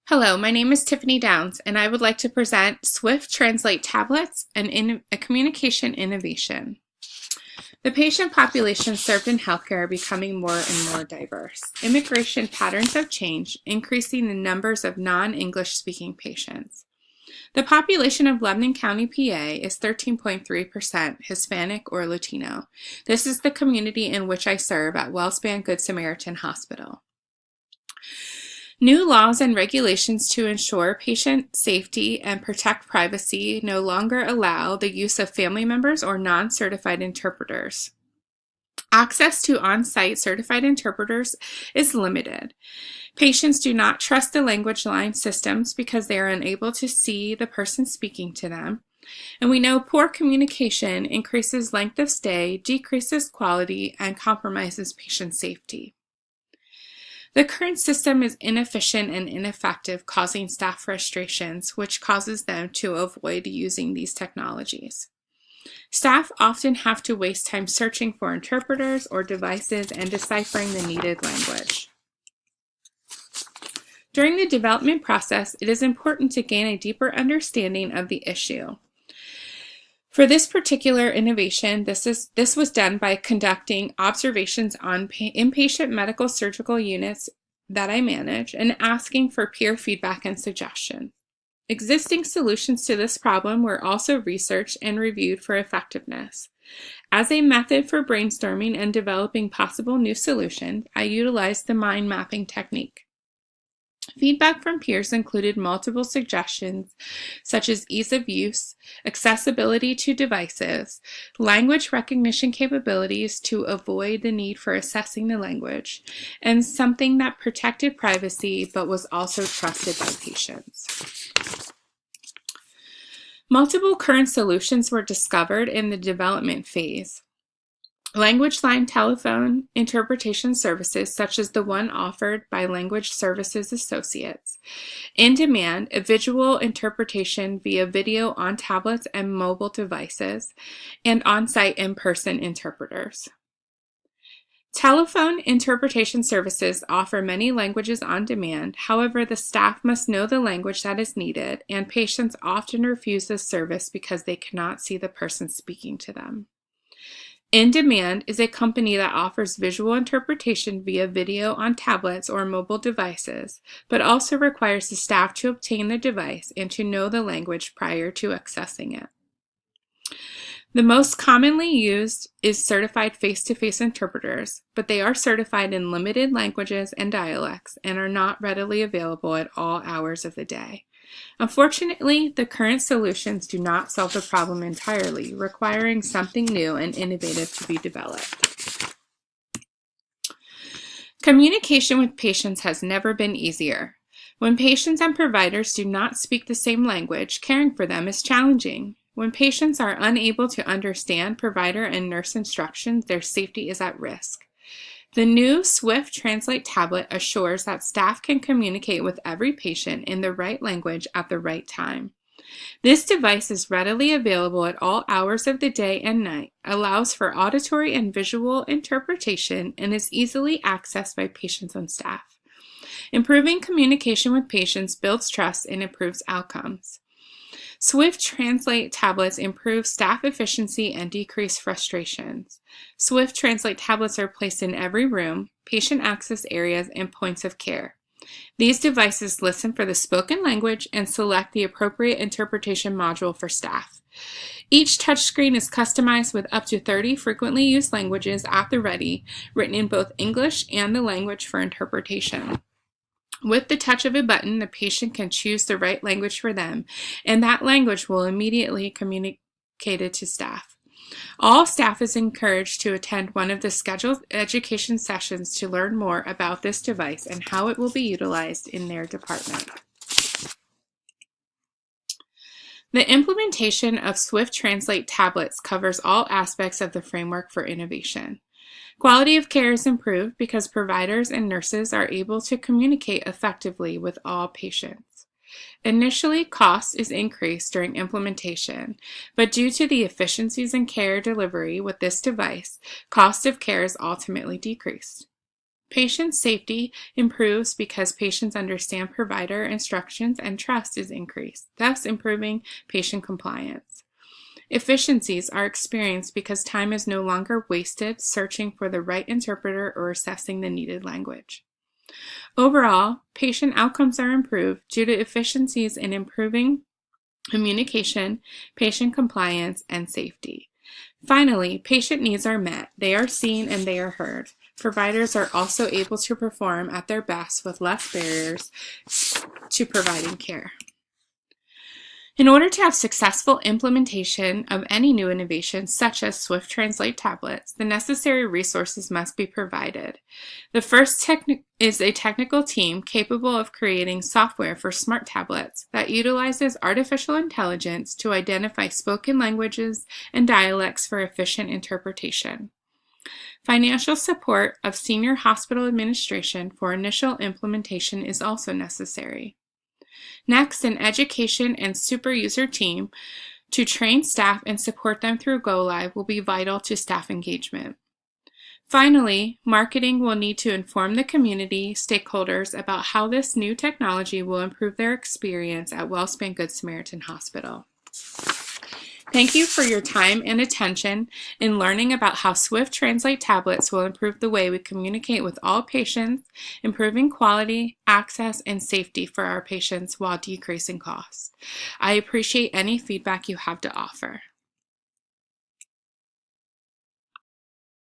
Hello, my name is Tiffany Downs, and I would like to present Swift Translate tablets and a communication innovation. The patient population served in healthcare are becoming more and more diverse. Immigration patterns have changed, increasing the numbers of non-English speaking patients. The population of Lebanon County, PA is 13.3% Hispanic or Latino. This is the community in which I serve at WellSpan Good Samaritan Hospital. New laws and regulations to ensure patient safety and protect privacy no longer allow the use of family members or non-certified interpreters. Access to on-site certified interpreters is limited. Patients do not trust the language line systems because they are unable to see the person speaking to them. And we know poor communication increases length of stay, decreases quality, and compromises patient safety. The current system is inefficient and ineffective, causing staff frustrations, which causes them to avoid using these technologies. Staff often have to waste time searching for interpreters or devices and deciphering the needed language. During the development process, it is important to gain a deeper understanding of the issue. For this particular innovation, this was done by conducting observations on inpatient medical surgical units that I manage and asking for peer feedback and suggestion. Existing solutions to this problem were also researched and reviewed for effectiveness. As a method for brainstorming and developing possible new solutions, I utilized the mind mapping technique. Feedback from peers included multiple suggestions such as ease of use, accessibility to devices, language recognition capabilities to avoid the need for assessing the language, and something that protected privacy but was also trusted by patients. Multiple current solutions were discovered in the development phase. Language line telephone interpretation services, such as the one offered by Language Services Associates. In demand, a visual interpretation via video on tablets and mobile devices, and on-site in-person interpreters. Telephone interpretation services offer many languages on demand. However, the staff must know the language that is needed, and patients often refuse this service because they cannot see the person speaking to them. In Demand is a company that offers visual interpretation via video on tablets or mobile devices, but also requires the staff to obtain the device and to know the language prior to accessing it. The most commonly used is certified face-to-face interpreters, but they are certified in limited languages and dialects and are not readily available at all hours of the day. Unfortunately, the current solutions do not solve the problem entirely, requiring something new and innovative to be developed. Communication with patients has never been easier. When patients and providers do not speak the same language, caring for them is challenging. When patients are unable to understand provider and nurse instructions, their safety is at risk. The new Swift Translate tablet assures that staff can communicate with every patient in the right language at the right time. This device is readily available at all hours of the day and night, allows for auditory and visual interpretation, and is easily accessed by patients and staff. Improving communication with patients builds trust and improves outcomes. Swift Translate tablets improve staff efficiency and decrease frustrations. Swift Translate tablets are placed in every room, patient access areas, and points of care. These devices listen for the spoken language and select the appropriate interpretation module for staff. Each touchscreen is customized with up to 30 frequently used languages at the ready, written in both English and the language for interpretation. With the touch of a button, the patient can choose the right language for them, and that language will immediately communicate it to staff. All staff is encouraged to attend one of the scheduled education sessions to learn more about this device and how it will be utilized in their department. The implementation of Swift Translate tablets covers all aspects of the framework for innovation. Quality of care is improved because providers and nurses are able to communicate effectively with all patients. Initially, cost is increased during implementation, but due to the efficiencies in care delivery with this device, cost of care is ultimately decreased. Patient safety improves because patients understand provider instructions and trust is increased, thus improving patient compliance. Efficiencies are experienced because time is no longer wasted searching for the right interpreter or assessing the needed language. Overall, patient outcomes are improved due to efficiencies in improving communication, patient compliance, and safety. Finally, patient needs are met, they are seen, and they are heard. Providers are also able to perform at their best with less barriers to providing care. In order to have successful implementation of any new innovation, such as Swift Translate tablets, the necessary resources must be provided. The first is a technical team capable of creating software for smart tablets that utilizes artificial intelligence to identify spoken languages and dialects for efficient interpretation. Financial support of senior hospital administration for initial implementation is also necessary. Next, an education and super user team to train staff and support them through Go Live will be vital to staff engagement. Finally, marketing will need to inform the community stakeholders about how this new technology will improve their experience at WellSpan Good Samaritan Hospital. Thank you for your time and attention in learning about how Swift Translate tablets will improve the way we communicate with all patients, improving quality, access, and safety for our patients while decreasing costs. I appreciate any feedback you have to offer.